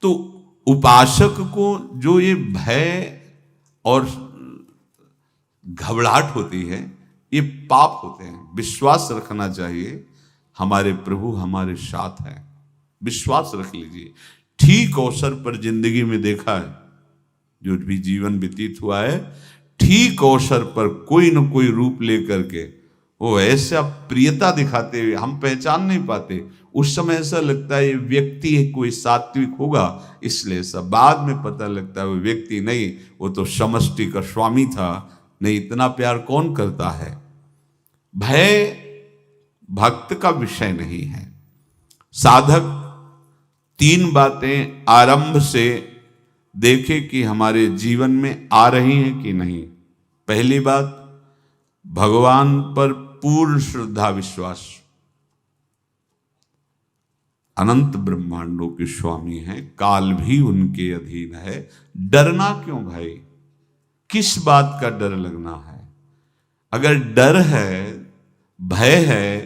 तो उपासक को जो ये भय और घबराहट होती है, ये पाप होते हैं। विश्वास रखना चाहिए, हमारे प्रभु हमारे साथ हैं, विश्वास रख लीजिए। ठीक अवसर पर जिंदगी में देखा है, जो भी जीवन व्यतीत हुआ है, ठीक अवसर पर कोई न कोई रूप लेकर के वो ऐसा प्रियता दिखाते हुए हम पहचान नहीं पाते। उस समय ऐसा लगता है ये व्यक्ति है, कोई सात्विक होगा, इसलिए सब बाद में पता लगता है वो व्यक्ति नहीं, वो तो समष्टि का स्वामी था। नहीं, इतना प्यार कौन करता है। भय भक्त का विषय नहीं है। साधक 3 बातें आरंभ से देखे कि हमारे जीवन में आ रही हैं कि नहीं। पहली बात, भगवान पर पूर्ण श्रद्धा विश्वास। अनंत ब्रह्मांडों के स्वामी हैं, काल भी उनके अधीन है। डरना क्यों भाई, किस बात का डर लगना है। अगर डर है, भय है,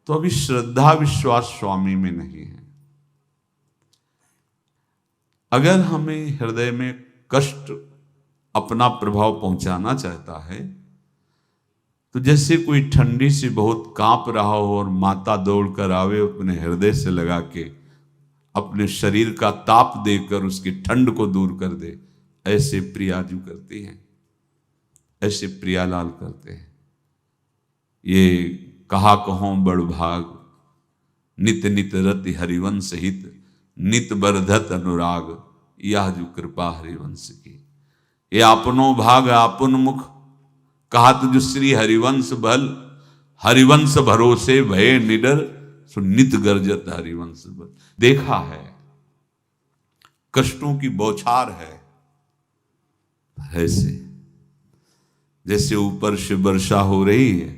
तो अभी श्रद्धा विश्वास स्वामी में नहीं है। अगर हमें हृदय में कष्ट अपना प्रभाव पहुंचाना चाहता है, तो जैसे कोई ठंडी से बहुत कांप रहा हो और माता दौड़ कर आवे, अपने हृदय से लगा के अपने शरीर का ताप देकर उसकी ठंड को दूर कर दे, ऐसे प्रियाजू करती हैं, ऐसे प्रियालाल करते हैं। ये कहा कहो बड़ भाग, नित नित रति हरिवंश हित, नित बरधत अनुराग, यह जो कृपा हरिवंश की। ये आपनो भाग आपन मुख, कहा तुझ श्री हरिवंश बल, हरिवंश भरोसे भय निडर, सो नित गर्जत हरिवंश बल। देखा है, कष्टों की बौछार है, ऐसे जैसे ऊपर से वर्षा हो रही है,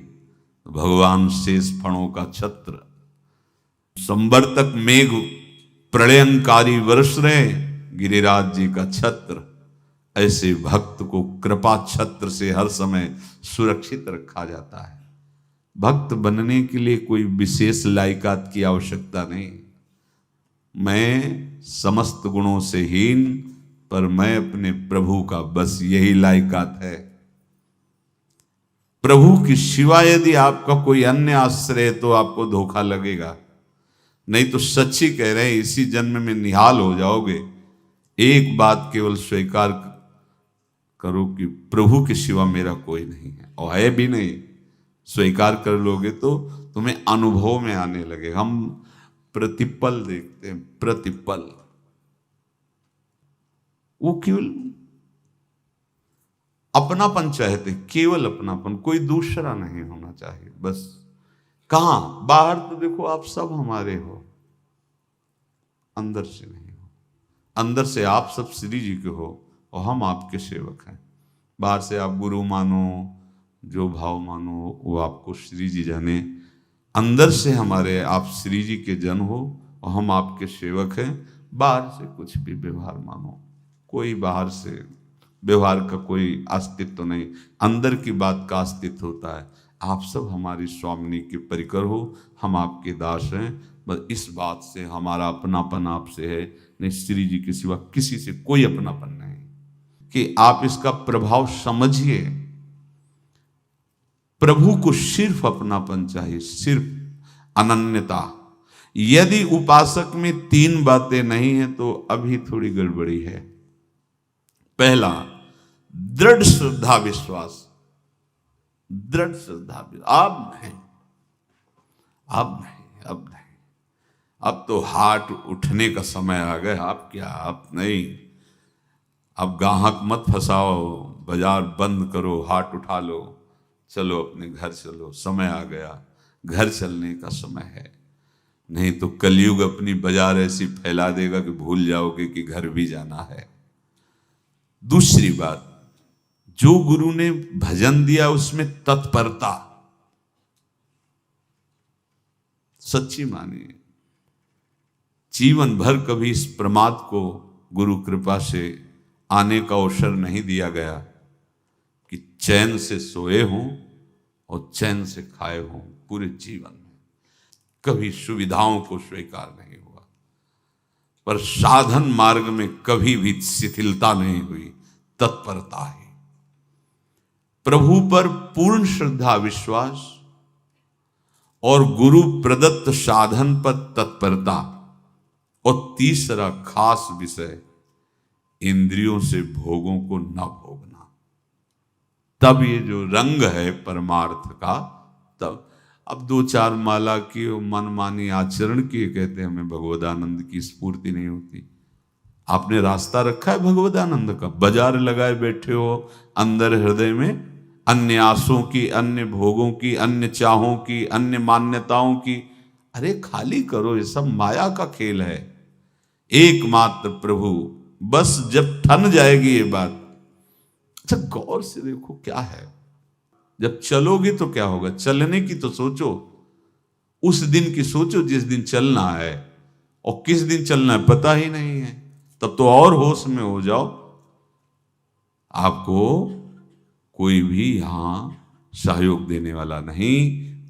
भगवान शेष फणों का छत्र, संवर्तक मेघ प्रलयंकारी वर्ष रहे, गिरिराज जी का छत्र। ऐसे भक्त को कृपा छत्र से हर समय सुरक्षित रखा जाता है। भक्त बनने के लिए कोई विशेष लायकात की आवश्यकता नहीं। मैं समस्त गुणों से हीन, पर मैं अपने प्रभु का, बस यही लायकात है। प्रभु की सिवा यदि आपका कोई अन्य आश्रय है, तो आपको धोखा लगेगा। नहीं तो सच्ची कह रहे हैं, इसी जन्म में निहाल हो जाओगे। एक बात केवल स्वीकार करो कि प्रभु के सिवा मेरा कोई नहीं है, और है भी नहीं। स्वीकार कर लोगे तो तुम्हें अनुभव में आने लगे। हम प्रतिपल देखते हैं, प्रतिपल, वो केवल अपनापन चाहते, केवल अपनापन, कोई दूसरा नहीं होना चाहिए। बस कहां, बाहर तो देखो आप सब हमारे हो, अंदर से नहीं हो। अंदर से आप सब श्री जी के हो और हम आपके सेवक हैं। बाहर से आप गुरु मानो, जो भाव मानो, वो आपको श्री जी जाने। अंदर से हमारे आप श्री जी के जन हो और हम आपके सेवक हैं। बाहर से कुछ भी व्यवहार मानो, कोई बाहर से व्यवहार का कोई अस्तित्व नहीं, अंदर की बात का अस्तित्व होता है। आप सब हमारी स्वामिनी के परिकर हो, हम आपके दास हैं। बस इस बात से हमारा अपनापन आपसे है, नहीं श्री जी के सिवा किसी से कोई अपनापन नहीं। कि आप इसका प्रभाव समझिए। प्रभु को सिर्फ अपनापन चाहिए, सिर्फ अनन्यता। यदि उपासक में 3 बातें नहीं है तो अभी थोड़ी गड़बड़ी है। पहला, दृढ़ श्रद्धा विश्वास। दृढ़ श्रद्धा, अब नहीं, अब नहीं, अब नहीं, अब तो हाथ उठने का समय आ गया। अब क्या, अब नहीं, अब गाहक मत फंसाओ, बाजार बंद करो, हाथ उठा लो, चलो अपने घर चलो, समय आ गया, घर चलने का समय है। नहीं तो कलयुग अपनी बाजार ऐसी फैला देगा कि भूल जाओगे कि घर भी जाना है। दूसरी बात, जो गुरु ने भजन दिया उसमें तत्परता, सच्ची मानिए। जीवन भर कभी इस प्रमाद को गुरु कृपा से आने का अवसर नहीं दिया गया कि चैन से सोए हों और चैन से खाए हों। पूरे जीवन में कभी सुविधाओं को स्वीकार नहीं हुआ। पर साधन मार्ग में कभी भी शिथिलता नहीं हुई, तत्परता है। प्रभु पर पूर्ण श्रद्धा विश्वास और गुरु प्रदत्त साधन पर तत्परता, और तीसरा खास विषय इंद्रियों से भोगों को न भोगना। तब ये जो रंग है परमार्थ का, तब अब 2-4 माला की मनमानी आचरण की कहते हैं हमें भगवदानंद की स्फूर्ति नहीं होती। आपने रास्ता रखा है भगवदानंद का, बाजार लगाए बैठे हो अंदर हृदय में, अन्य आसों की, अन्य भोगों की, अन्य चाहों की, अन्य मान्यताओं की। अरे खाली करो, ये सब माया का खेल है। एकमात्र प्रभु, बस जब ठन जाएगी ये बात। अच्छा गौर से देखो क्या है, जब चलोगे तो क्या होगा, चलने की तो सोचो, उस दिन की सोचो जिस दिन चलना है, और किस दिन चलना है पता ही नहीं है, तब तो और होश में हो जाओ। आपको कोई भी यहां सहयोग देने वाला नहीं,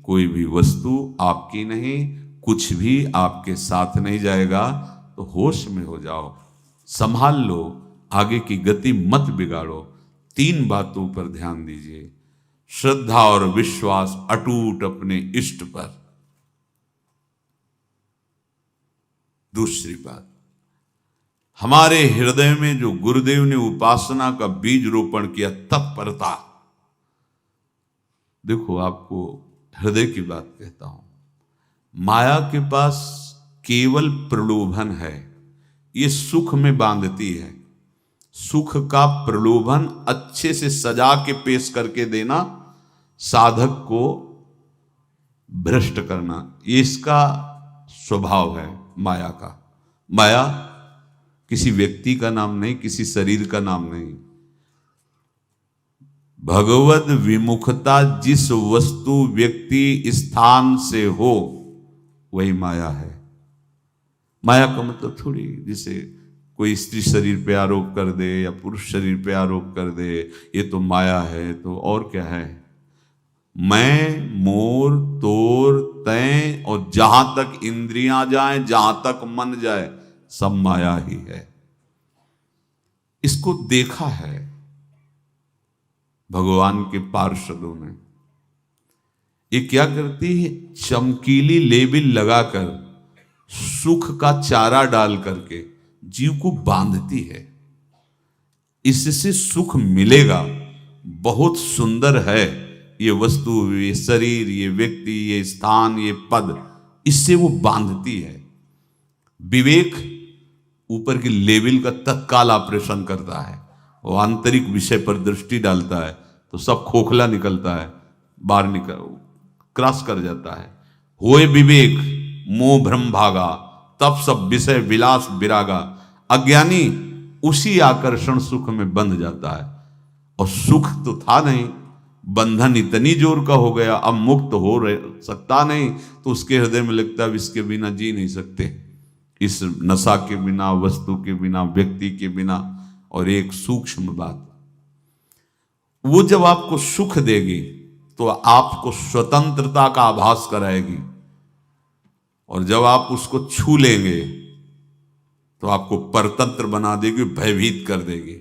कोई भी वस्तु आपकी नहीं, कुछ भी आपके साथ नहीं जाएगा। तो होश में हो जाओ, संभाल लो, आगे की गति मत बिगाड़ो। 3 बातों पर ध्यान दीजिए, श्रद्धा और विश्वास अटूट अपने इष्ट पर। दूसरी बात, हमारे हृदय में जो गुरुदेव ने उपासना का बीज रोपण किया, तत्परता। देखो आपको हृदय की बात कहता हूं, माया के पास केवल प्रलोभन है, ये सुख में बांधती है। सुख का प्रलोभन अच्छे से सजा के पेश करके देना, साधक को भ्रष्ट करना, ये इसका स्वभाव है माया का। माया किसी व्यक्ति का नाम नहीं, किसी शरीर का नाम नहीं। भगवद विमुखता जिस वस्तु व्यक्ति स्थान से हो वही माया है। माया का मतलब थोड़ी जैसे कोई स्त्री शरीर पे आरोप कर दे या पुरुष शरीर पे आरोप कर दे, ये तो माया है, तो और क्या है। मैं, मोर, तोर, तय और जहां तक इंद्रियां जाएं, जहां तक मन जाए, सब माया ही है। इसको देखा है भगवान के पार्षदों ने। ये क्या करती है, चमकीली लेबिल लगाकर, सुख का चारा डाल करके जीव को बांधती है। इससे सुख मिलेगा, बहुत सुंदर है ये वस्तु, ये शरीर, ये व्यक्ति, ये स्थान, ये पद, इससे वो बांधती है। विवेक ऊपर की लेवल का तत्काल ऑपरेशन करता है, वो आंतरिक विषय पर दृष्टि डालता है तो सब खोखला निकलता है, बाहर निकल क्रॉस कर जाता है। होए विवेक मोह भ्रम भागा, तब सब विषय विलास विरागा। अज्ञानी उसी आकर्षण सुख में बंध जाता है, और सुख तो था नहीं, बंधन इतनी जोर का हो गया, अब मुक्त हो सकता नहीं, तो उसके हृदय में लगता है इसके बिना जी नहीं सकते, इस नशा के बिना, वस्तु के बिना, व्यक्ति के बिना। और एक सूक्ष्म बात, वो जब आपको सुख देगी तो आपको स्वतंत्रता का आभास कराएगी, और जब आप उसको छू लेंगे तो आपको परतंत्र बना देगी, भयभीत कर देगी।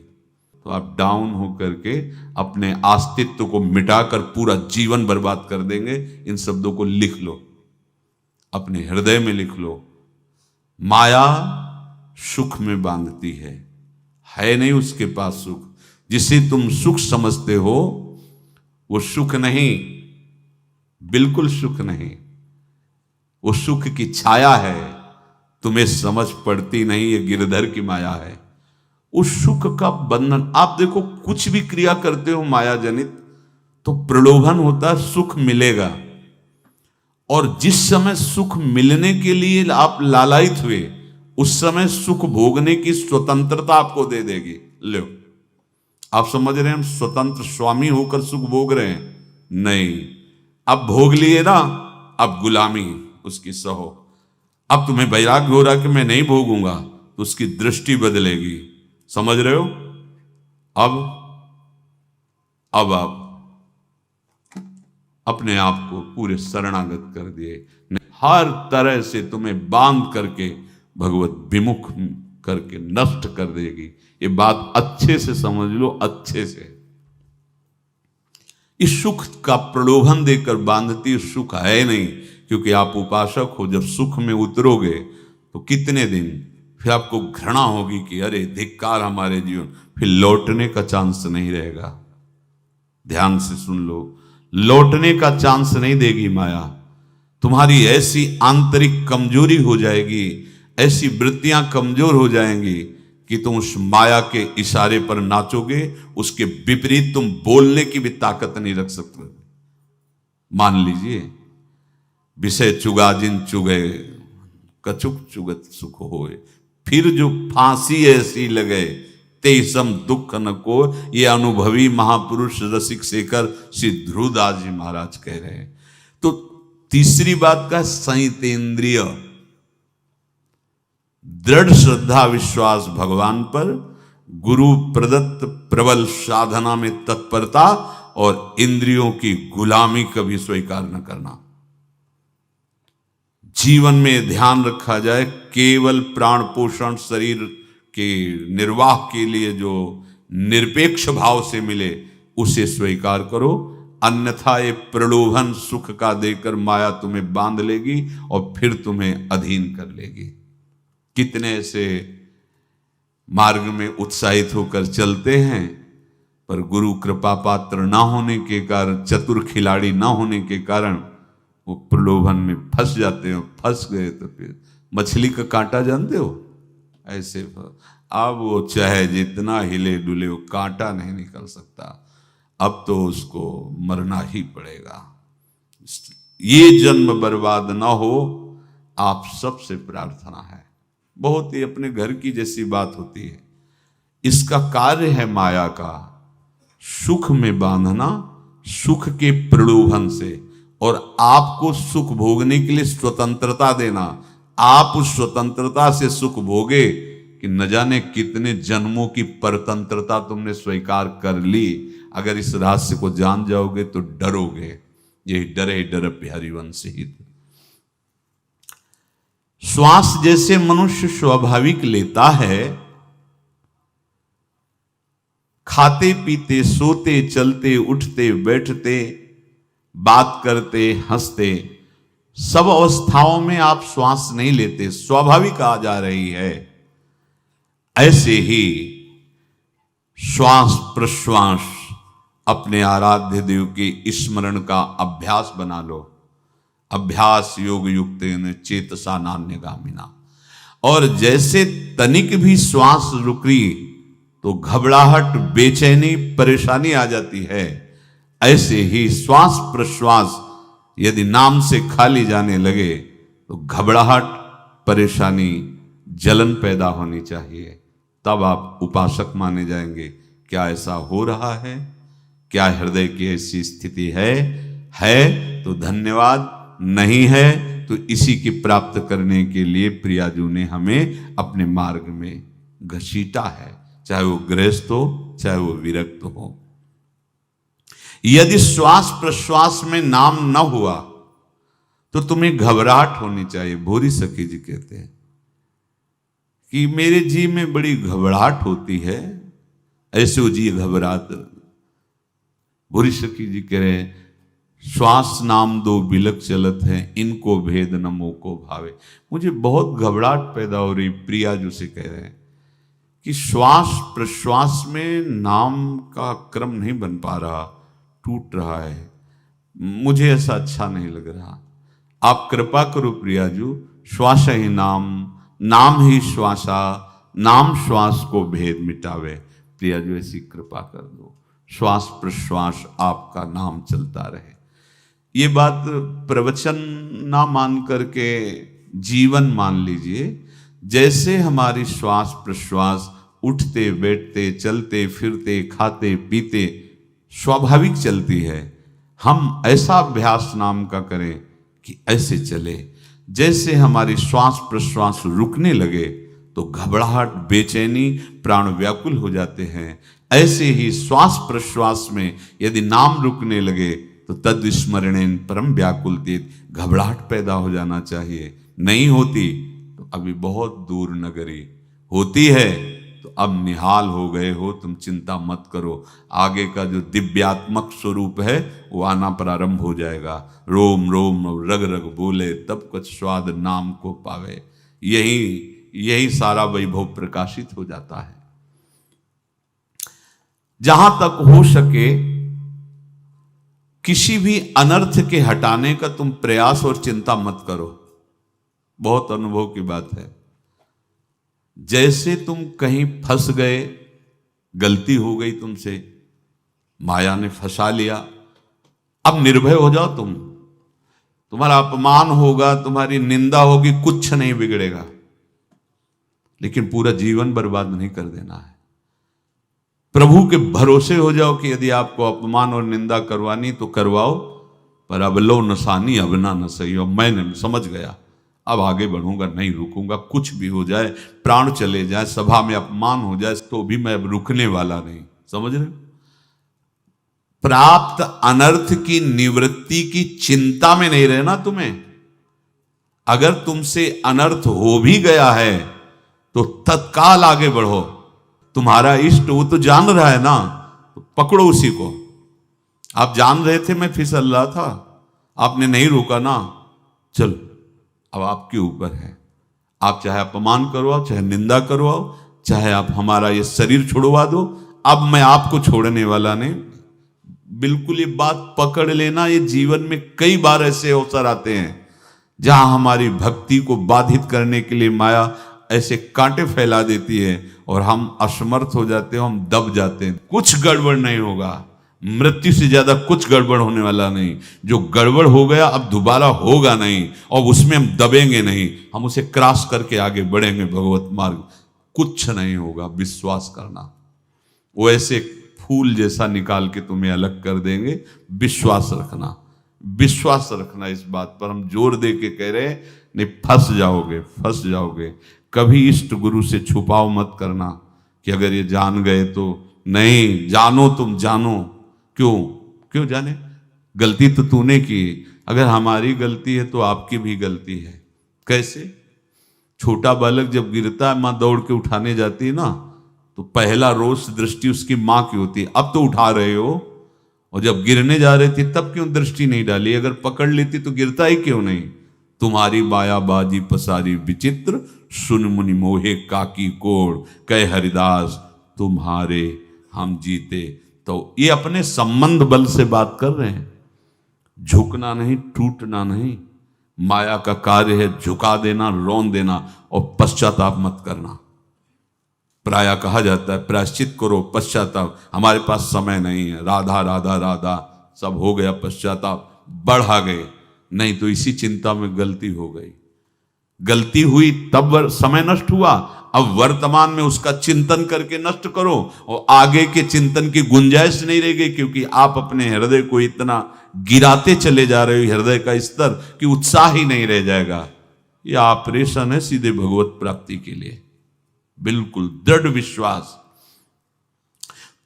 तो आप डाउन होकर के अपने अस्तित्व को मिटाकर पूरा जीवन बर्बाद कर देंगे। इन शब्दों को लिख लो, अपने हृदय में लिख लो। माया सुख में बांधती है नहीं उसके पास सुख। जिसे तुम सुख समझते हो वो सुख नहीं, बिल्कुल सुख नहीं, वो सुख की छाया है, तुम्हें समझ पड़ती नहीं, ये गिरधर की माया है। उस सुख का बंधन, आप देखो कुछ भी क्रिया करते हो माया जनित तो प्रलोभन होता है, सुख मिलेगा। और जिस समय सुख मिलने के लिए आप लालायित हुए, उस समय सुख भोगने की स्वतंत्रता आपको दे देगी। लो, आप समझ रहे हैं हम स्वतंत्र स्वामी होकर सुख भोग रहे हैं? नहीं, अब भोग लिए ना, अब गुलामी उसकी सहो। अब तुम्हें वैराग्य हो रहा कि मैं नहीं भोगूंगा, तो उसकी दृष्टि बदलेगी। समझ रहे हो? अब आप अपने आप को पूरे शरणागत कर दिए, हर तरह से तुम्हें बांध करके भगवत विमुख करके नष्ट कर देगी। ये बात अच्छे से समझ लो, अच्छे से। इस सुख का प्रलोभन देकर बांधती सुख है नहीं, क्योंकि आप उपासक हो। जब सुख में उतरोगे तो कितने दिन फिर आपको घृणा होगी कि अरे धिक्कार हमारे जीवन, फिर लौटने का चांस नहीं रहेगा। ध्यान से सुन लो, लौटने का चांस नहीं देगी माया। तुम्हारी ऐसी आंतरिक कमजोरी हो जाएगी, ऐसी वृत्तियां कमजोर हो जाएंगी कि तुम उस माया के इशारे पर नाचोगे, उसके विपरीत तुम बोलने की भी ताकत नहीं रख सकते। मान लीजिए, विषय चुगा जिन चुगे, कछुक चुगत सुख होए, फिर जो फांसी ऐसी लगे ते सम दुख न को। ये अनुभवी महापुरुष रसिक शेखर श्री ध्रुवदास जी महाराज कह रहे हैं। तो तीसरी बात का संयतेंद्रिय, दृढ़ श्रद्धा विश्वास भगवान पर, गुरु प्रदत्त प्रबल साधना में तत्परता, और इंद्रियों की गुलामी कभी स्वीकार न करना। जीवन में ध्यान रखा जाए, केवल प्राण पोषण शरीर के निर्वाह के लिए जो निरपेक्ष भाव से मिले उसे स्वीकार करो, अन्यथा ये प्रलोभन सुख का देकर माया तुम्हें बांध लेगी और फिर तुम्हें अधीन कर लेगी। कितने ऐसे मार्ग में उत्साहित होकर चलते हैं, पर गुरु कृपा पात्र ना होने के कारण, चतुर खिलाड़ी ना होने के कारण वो प्रलोभन में फंस जाते हो। फंस गए तो फिर मछली का कांटा जानते हो, ऐसे अब वो चाहे जितना हिले डुले वो कांटा नहीं निकल सकता, अब तो उसको मरना ही पड़ेगा। ये जन्म बर्बाद ना हो, आप सबसे प्रार्थना है। बहुत ही अपने घर की जैसी बात होती है। इसका कार्य है माया का सुख में बांधना, सुख के प्रलोभन से, और आपको सुख भोगने के लिए स्वतंत्रता देना। आप उस स्वतंत्रता से सुख भोगे कि न जाने कितने जन्मों की परतंत्रता तुमने स्वीकार कर ली। अगर इस रहस्य को जान जाओगे तो डरोगे। यही डरे डर हरिवंश हित। श्वास जैसे मनुष्य स्वाभाविक लेता है, खाते पीते सोते चलते उठते बैठते बात करते हंसते, सब अवस्थाओं में आप श्वास नहीं लेते, स्वाभाविक आ जा रही है। ऐसे ही श्वास प्रश्वास अपने आराध्य देव के स्मरण का अभ्यास बना लो। अभ्यास योग युक्तेन चेतसा नान्यगामिना। और जैसे तनिक भी श्वास रुकी तो घबराहट, बेचैनी, परेशानी आ जाती है, ऐसे ही श्वास प्रश्वास यदि नाम से खाली जाने लगे तो घबराहट, परेशानी, जलन पैदा होनी चाहिए। तब आप उपासक माने जाएंगे। क्या ऐसा हो रहा है? क्या हृदय की ऐसी स्थिति है तो धन्यवाद, नहीं है तो इसी की प्राप्त करने के लिए प्रियाजू ने हमें अपने मार्ग में घसीटा है, चाहे वो गृहस्थ हो चाहे वो विरक्त हो। यदि श्वास प्रश्वास में नाम न हुआ तो तुम्हें घबराहट होनी चाहिए। भूरी सखी जी कहते हैं कि मेरे जी में बड़ी घबराहट होती है, ऐसे वो जी घबरात। भूरी सखी जी कह रहे हैं, श्वास नाम दो बिलक चलत है, इनको भेद न मोको भावे। मुझे बहुत घबराहट पैदा हो रही। प्रिया जो से कह रहे हैं कि श्वास प्रश्वास में नाम का क्रम नहीं बन पा रहा, टूट रहा है, मुझे ऐसा अच्छा नहीं लग रहा। आप कृपा करो प्रियाजू, श्वास ही नाम, नाम ही श्वासा, नाम श्वास को भेद मिटावे। प्रियाजू ऐसी कृपा कर दो, श्वास प्रश्वास आपका नाम चलता रहे। ये बात प्रवचन ना मान करके जीवन मान लीजिए। जैसे हमारी श्वास प्रश्वास उठते बैठते चलते फिरते खाते पीते स्वाभाविक चलती है, हम ऐसा अभ्यास नाम का करें कि ऐसे चले। जैसे हमारी श्वास प्रश्वास रुकने लगे तो घबराहट, बेचैनी, प्राण व्याकुल हो जाते हैं, ऐसे ही श्वास प्रश्वास में यदि नाम रुकने लगे तो तद स्मरणेन परम व्याकुल तीत, घबराहट पैदा हो जाना चाहिए। नहीं होती तो अभी बहुत दूर नगरी, होती है तो अब निहाल हो गए हो, तुम चिंता मत करो, आगे का जो दिव्यात्मक स्वरूप है वो आना प्रारंभ हो जाएगा। रोम रोम रग रग बोले तब कुछ स्वाद नाम को पावे। यही यही सारा वैभव प्रकाशित हो जाता है। जहां तक हो सके किसी भी अनर्थ के हटाने का तुम प्रयास और चिंता मत करो। बहुत अनुभव की बात है। जैसे तुम कहीं फंस गए, गलती हो गई तुमसे, माया ने फंसा लिया, अब निर्भय हो जाओ तुम। तुम्हारा अपमान होगा, तुम्हारी निंदा होगी, कुछ नहीं बिगड़ेगा, लेकिन पूरा जीवन बर्बाद नहीं कर देना है। प्रभु के भरोसे हो जाओ कि यदि आपको अपमान और निंदा करवानी तो करवाओ, पर अब लो नसानी अब ना न सही हो। मैंने समझ गया, अब आगे बढ़ूंगा, नहीं रुकूंगा, कुछ भी हो जाए, प्राण चले जाए, सभा में अपमान हो जाए, तो भी मैं अब रुकने वाला नहीं। समझ रहे? प्राप्त अनर्थ की निवृत्ति की चिंता में नहीं रहना तुम्हें। अगर तुमसे अनर्थ हो भी गया है तो तत्काल आगे बढ़ो। तुम्हारा इष्ट वो तो जान रहा है ना, तो पकड़ो उसी को। आप जान रहे थे मैं फिसल रहा था, आपने नहीं रोका ना, चलो अब आपके ऊपर है। आप चाहे अपमान करवाओ, चाहे निंदा करवाओ, चाहे आप हमारा ये शरीर छुड़वा दो, अब मैं आपको छोड़ने वाला नहीं। बिल्कुल ये बात पकड़ लेना। ये जीवन में कई बार ऐसे अवसर आते हैं जहां हमारी भक्ति को बाधित करने के लिए माया ऐसे कांटे फैला देती है और हम असमर्थ हो जाते हैं, हम दब जाते हैं। कुछ गड़बड़ नहीं होगा, मृत्यु से ज्यादा कुछ गड़बड़ होने वाला नहीं। जो गड़बड़ हो गया अब दोबारा होगा नहीं, और उसमें हम दबेंगे नहीं, हम उसे क्रॉस करके आगे बढ़ेंगे भगवत मार्ग। कुछ नहीं होगा, विश्वास करना। वो ऐसे फूल जैसा निकाल के तुम्हें अलग कर देंगे। विश्वास रखना, विश्वास रखना। इस बात पर हम जोर दे के कह रहे हैं, नहीं फंस जाओगे, फंस जाओगे। कभी इष्ट गुरु से छुपाव मत करना कि अगर ये जान गए तो। नहीं, जानो, तुम जानो। क्यों जाने? गलती तो तूने की। अगर हमारी गलती है तो आपकी भी गलती है। कैसे? छोटा बालक जब गिरता है, मां दौड़ के उठाने जाती है ना, तो पहला रोष दृष्टि उसकी मां की होती है। अब तो उठा रहे हो, और जब गिरने जा रहे थे तब क्यों दृष्टि नहीं डाली? अगर पकड़ लेती तो गिरता ही क्यों नहीं? तुम्हारी माया बाजी पसारी विचित्र, सुन मुनि मोहे काकी कोड़, कह हरिदास तुम्हारे हम जीते। तो ये अपने संबंध बल से बात कर रहे हैं। झुकना नहीं, टूटना नहीं। माया का कार्य है झुका देना, रौन देना, और पश्चाताप मत करना। प्रायः कहा जाता है प्रायश्चित करो, पश्चाताप। हमारे पास समय नहीं है। राधा राधा राधा सब हो गया, पश्चाताप बढ़ा गए। नहीं तो इसी चिंता में गलती हो गई, गलती हुई तब समय नष्ट हुआ। अब वर्तमान में उसका चिंतन करके नष्ट करो, और आगे के चिंतन की गुंजाइश नहीं रह गई, क्योंकि आप अपने हृदय को इतना गिराते चले जा रहे हो, हृदय का स्तर, कि उत्साह ही नहीं रह जाएगा। यह ऑपरेशन है सीधे भगवत प्राप्ति के लिए। बिल्कुल दृढ़ विश्वास।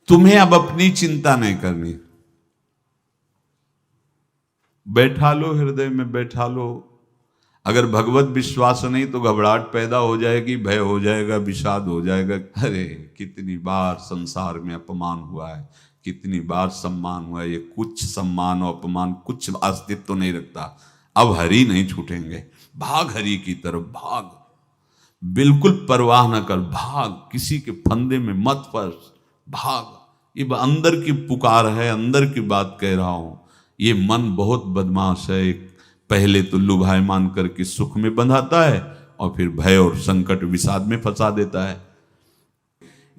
तुम्हें अब अपनी चिंता नहीं करनी। बैठा लो, हृदय में बैठा लो। अगर भगवत विश्वास नहीं तो घबराहट पैदा हो जाएगी, भय हो जाएगा, विषाद हो जाएगा। अरे कितनी बार संसार में अपमान हुआ है, कितनी बार सम्मान हुआ है। ये कुछ सम्मान और अपमान कुछ अस्तित्व तो नहीं रखता। अब हरि नहीं छूटेंगे। भाग हरि की तरफ, भाग। बिल्कुल परवाह न कर, भाग। किसी के फंदे में मत फंस, भाग। ये अंदर की पुकार है, अंदर की बात कह रहा हूं। ये मन बहुत बदमाश है। पहले तो लुभायमान करके सुख में बंधाता है, और फिर भय और संकट विषाद में फंसा देता है।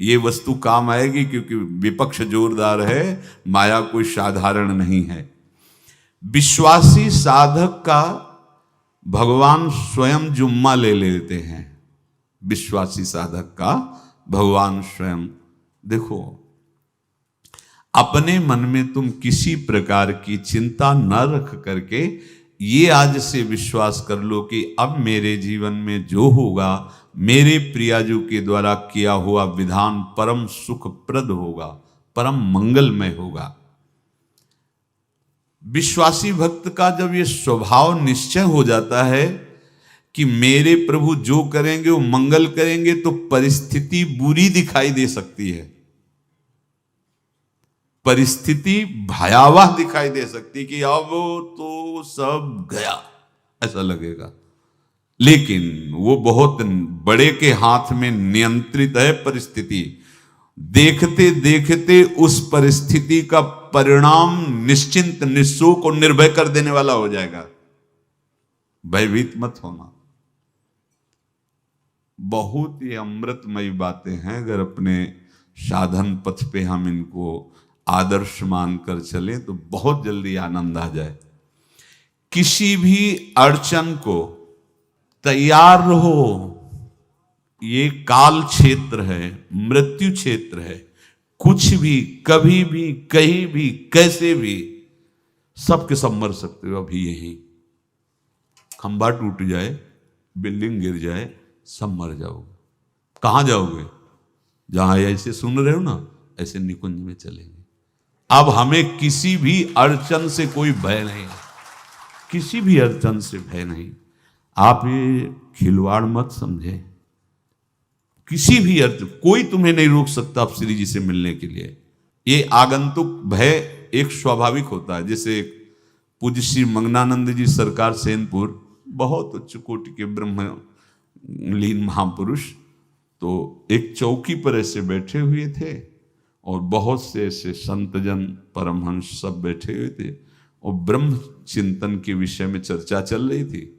ये वस्तु काम आएगी, क्योंकि विपक्ष जोरदार है, माया कोई साधारण नहीं है। विश्वासी साधक का भगवान स्वयं जुम्मा ले लेते हैं। विश्वासी साधक का भगवान स्वयं। देखो, अपने मन में तुम किसी प्रकार की चिंता न रख करके ये आज से विश्वास कर लो कि अब मेरे जीवन में जो होगा, मेरे प्रियाजू के द्वारा किया हुआ विधान परम सुखप्रद होगा, परम मंगलमय होगा। विश्वासी भक्त का जब ये स्वभाव निश्चय हो जाता है कि मेरे प्रभु जो करेंगे वो मंगल करेंगे, तो परिस्थिति बुरी दिखाई दे सकती है, परिस्थिति भयावह दिखाई दे सकती कि अब तो सब गया, ऐसा लगेगा। लेकिन वो बहुत बड़े के हाथ में नियंत्रित है परिस्थिति। देखते देखते उस परिस्थिति का परिणाम निश्चिंत, निःशोक और निर्भय कर देने वाला हो जाएगा। भयभीत मत होना। बहुत ही अमृतमयी बातें हैं, अगर अपने साधन पथ पे हम इनको आदर्श मानकर चलें तो बहुत जल्दी आनंद आ जाए। किसी भी अड़चन को तैयार रहो। ये काल क्षेत्र है, मृत्यु क्षेत्र है। कुछ भी, कभी भी, कहीं भी, कैसे भी, सबके सब मर सकते हो। अभी यही खंभा टूट जाए, बिल्डिंग गिर जाए, सब मर जाओगे। कहां जाओगे? जहां ऐसे सुन रहे हो ना, ऐसे निकुंज में चलेंगे। अब हमें किसी भी अड़चन से कोई भय नहीं है, किसी भी अड़चन से भय नहीं। आप ये खिलवाड़ मत समझे। किसी भी अर्थ कोई तुम्हें नहीं रोक सकता आप श्री जी से मिलने के लिए। ये आगंतुक भय एक स्वाभाविक होता है। जैसे पूज्य श्री मंगनानंद जी सरकार सेनपुर, बहुत उच्च कोटि के ब्रह्मलीन महापुरुष, तो एक चौकी पर ऐसे बैठे हुए थे और बहुत से ऐसे संतजन, परमहंस सब बैठे हुए थे और ब्रह्म चिंतन के विषय में चर्चा चल रही थी।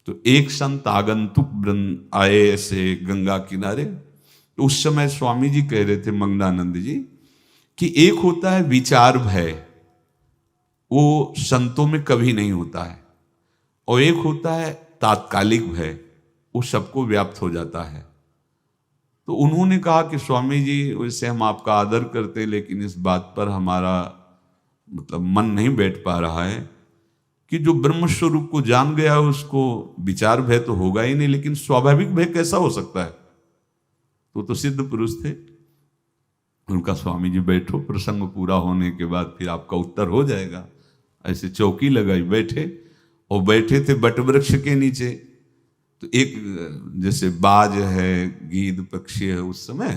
तो एक संत आगंतुक आए ऐसे गंगा किनारे। तो उस समय स्वामी जी कह रहे थे मंगनानंद जी कि एक होता है विचार भय, वो संतों में कभी नहीं होता है, और एक होता है तात्कालिक भय, वो सबको व्याप्त हो जाता है। तो उन्होंने कहा कि स्वामी जी, वैसे हम आपका आदर करते, लेकिन इस बात पर हमारा मतलब मन नहीं बैठ पा रहा है कि जो ब्रह्म स्वरूप को जान गया उसको विचार भय तो होगा ही नहीं, लेकिन स्वाभाविक भय कैसा हो सकता है? तो सिद्ध पुरुष थे। उनका स्वामी जी बैठो, प्रसंग पूरा होने के बाद फिर आपका उत्तर हो जाएगा। ऐसे चौकी लगाई, बैठे, और बैठे थे बट वृक्ष के नीचे। तो एक जैसे बाज है, गीद पक्षी है, उस समय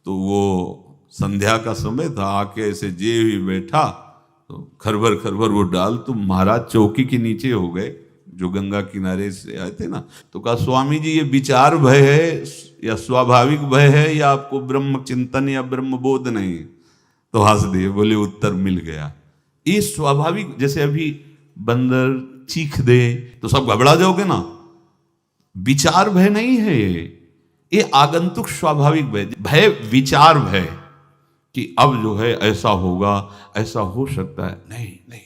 तो वो संध्या का समय था, आके ऐसे जे ही बैठा तो खरबर खरबर वो डाल, तो महाराज चौकी के नीचे हो गए, जो गंगा किनारे से आए थे ना। तो कहा स्वामी जी, ये विचार भय है या स्वाभाविक भय है, या आपको ब्रह्म चिंतन या ब्रह्म बोध नहीं? तो हंस दिए, बोले उत्तर मिल गया। ये स्वाभाविक, जैसे अभी बंदर चीख दे तो सब घबरा जाओगे ना, विचार भय नहीं है ये आगंतुक स्वाभाविक भय। भय विचार भय कि अब जो है ऐसा होगा, ऐसा हो सकता है, नहीं नहीं।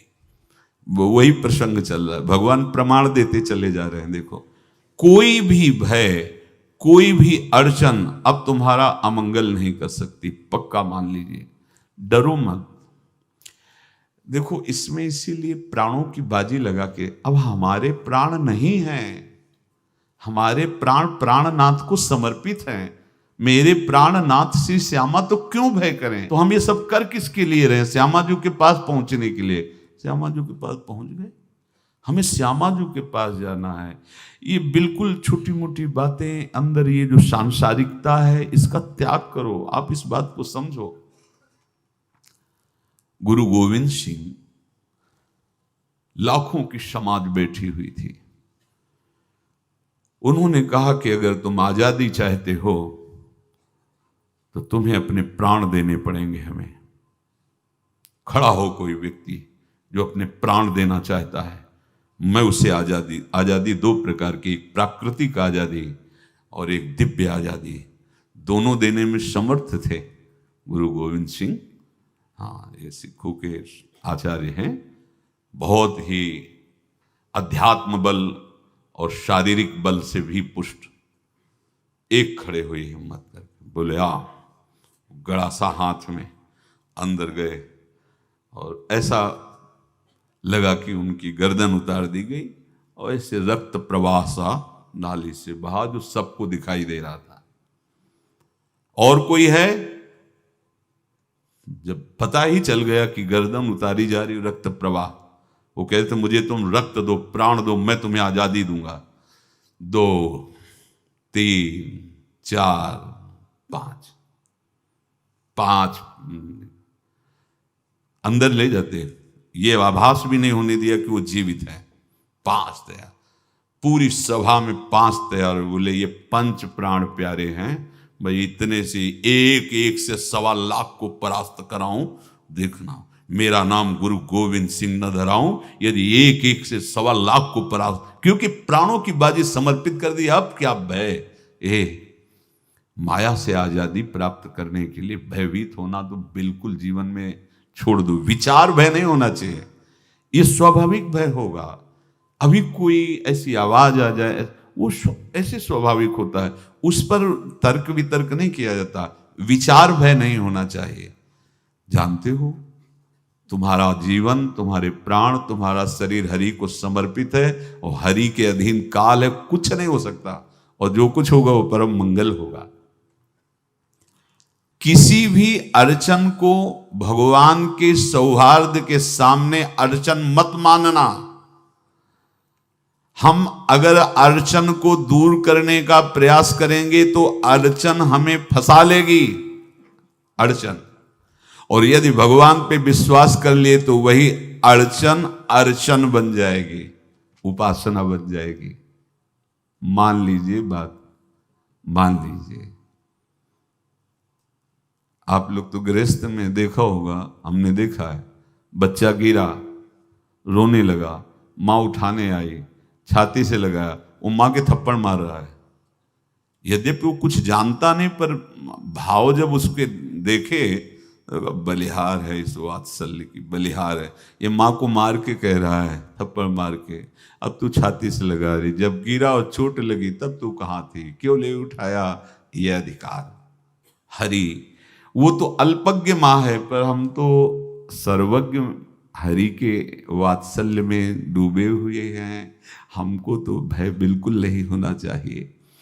वही प्रसंग चल रहा है, भगवान प्रमाण देते चले जा रहे हैं। देखो, कोई भी भय, कोई भी अड़चन अब तुम्हारा अमंगल नहीं कर सकती, पक्का मान लीजिए। डरो मत। देखो, इसमें इसीलिए प्राणों की बाजी लगा के, अब हमारे प्राण नहीं हैं, हमारे प्राण प्राणनाथ को समर्पित हैं। मेरे प्राणनाथ श्री श्यामा, तो क्यों भय करें? तो हम ये सब कर किसके लिए रहे? श्यामा जी के पास पहुंचने के लिए। श्यामा जी के पास पहुंच गए, हमें श्यामा जी के पास जाना है। ये बिल्कुल छोटी मोटी बातें, अंदर ये जो सांसारिकता है, इसका त्याग करो। आप इस बात को समझो। गुरु गोविंद सिंह, लाखों की समाज बैठी हुई थी। उन्होंने कहा कि अगर तुम आजादी चाहते हो तो तुम्हें अपने प्राण देने पड़ेंगे। हमें खड़ा हो कोई व्यक्ति जो अपने प्राण देना चाहता है, मैं उसे आजादी। आजादी दो प्रकार की, एक प्राकृतिक आजादी और एक दिव्य आजादी, दोनों देने में समर्थ थे गुरु गोविंद सिंह। हाँ, ये सिखों के आचार्य हैं, बहुत ही अध्यात्म बल और शारीरिक बल से भी पुष्ट। एक खड़े हुए हिम्मत करके, बोले आ। गड़ासा हाथ में अंदर गए और ऐसा लगा कि उनकी गर्दन उतार दी गई और ऐसे रक्त प्रवाह सा नाली से बहा, जो सबको दिखाई दे रहा था। और कोई है? जब पता ही चल गया कि गर्दन उतारी जा रही, रक्त प्रवाह, वो कहते मुझे तुम रक्त दो, प्राण दो, मैं तुम्हें आजादी दूंगा। 2, 3, 4, 5, 5 अंदर ले जाते, ये आभास भी नहीं होने दिया कि वो जीवित है। 5 तैयार, पूरी सभा में 5 तैयार। बोले ये पंच प्राण प्यारे हैं भाई, इतने से एक एक से 1.25 लाख को परास्त कराऊं, देखना मेरा नाम गुरु गोविंद सिंह न धराऊं, यदि एक एक से 1.25 लाख को परास्त, क्योंकि प्राणों की बाजी समर्पित कर दी। अब क्या भय, माया से आजादी प्राप्त करने के लिए भयभीत होना तो बिल्कुल जीवन में छोड़ दो। विचार भय नहीं होना चाहिए, ये स्वाभाविक भय होगा। अभी कोई ऐसी आवाज आ जाए, वो ऐसे स्वाभाविक होता है, उस पर तर्क वितर्क नहीं किया जाता। विचार भय नहीं होना चाहिए। जानते हो तुम्हारा जीवन, तुम्हारे प्राण, तुम्हारा शरीर हरि को समर्पित है और हरि के अधीन काल है, कुछ नहीं हो सकता, और जो कुछ होगा वो परम मंगल होगा। किसी भी अर्चन को भगवान के सौहार्द के सामने अर्चन मत मानना। हम अगर अर्चन को दूर करने का प्रयास करेंगे तो अर्चन हमें फंसा लेगी, अर्चन। और यदि भगवान पे विश्वास कर लिए तो वही अर्चन अर्चन बन जाएगी, उपासना बन जाएगी। मान लीजिए बात, मान लीजिए आप लोग तो गृहस्थ में देखा होगा, हमने देखा है, बच्चा गिरा, रोने लगा, माँ उठाने आई, छाती से लगाया, वो माँ के थप्पड़ मार रहा है। यद्यपि वो कुछ जानता नहीं, पर भाव जब उसके देखे, बलिहार है इस वात्सल्य की, बलिहार है, ये माँ को मार के कह रहा है, थप्पड़ मार के, अब तू छाती से लगा रही, जब गिरा और चोट लगी तब तू कहाँ थी, क्यों ले उठाया, ये अधिकार। हरि वो तो अल्पज्ञ माँ है, पर हम तो सर्वज्ञ हरि के वात्सल्य में डूबे हुए हैं। हमको तो भय बिल्कुल नहीं होना चाहिए।